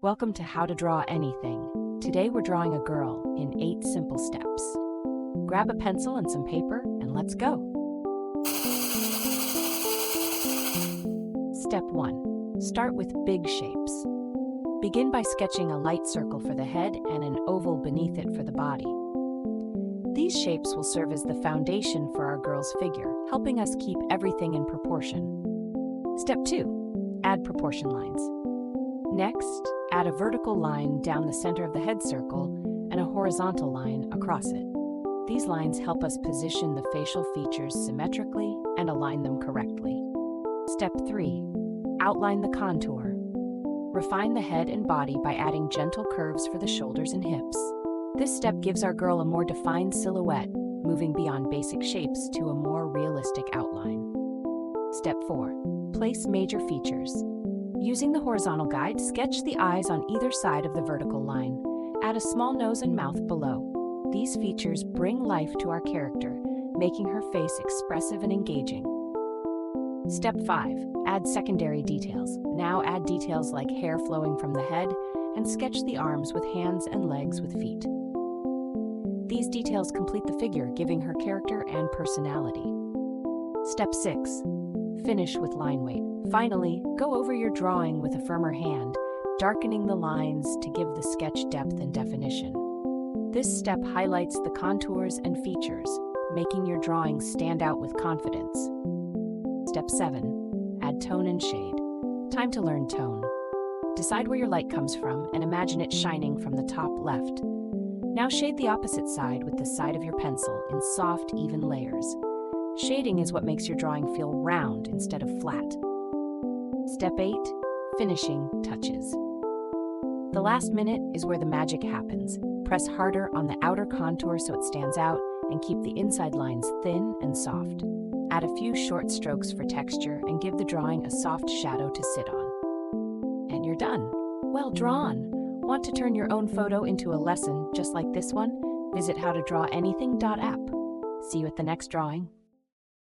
Welcome to How to Draw Anything. Today we're drawing a girl in 8 simple steps. Grab a pencil and some paper and let's go. Step 1. Start with big shapes. Begin by sketching a light circle for the head and an oval beneath it for the body. These shapes will serve as the foundation for our girl's figure, helping us keep everything in proportion. Step 2. Add proportion lines. Next, add a vertical line down the center of the head circle and a horizontal line across it. These lines help us position the facial features symmetrically and align them correctly. Step 3. Outline the contour. Refine the head and body by adding gentle curves for the shoulders and hips. This step gives our girl a more defined silhouette, moving beyond basic shapes to a more realistic outline. Step 4. Place major features. Using the horizontal guide, sketch the eyes on either side of the vertical line. Add a small nose and mouth below. These features bring life to our character, making her face expressive and engaging. Step 5. Add secondary details. Now add details like hair flowing from the head and sketch the arms with hands and legs with feet. These details complete the figure, giving her character and personality. Step 6. Finish with line weight. Finally, go over your drawing with a firmer hand, darkening the lines to give the sketch depth and definition. This step highlights the contours and features, making your drawing stand out with confidence. Step 7. Add tone and shade. Time to learn tone. Decide where your light comes from and imagine it shining from the top left. Now shade the opposite side with the side of your pencil in soft, even layers. Shading is what makes your drawing feel round instead of flat. Step 8. Finishing touches. The last minute is where the magic happens. Press harder on the outer contour so it stands out and keep the inside lines thin and soft. Add a few short strokes for texture and give the drawing a soft shadow to sit on. And you're done. Well drawn! Want to turn your own photo into a lesson just like this one? Visit howtodrawanything.app. See you at the next drawing.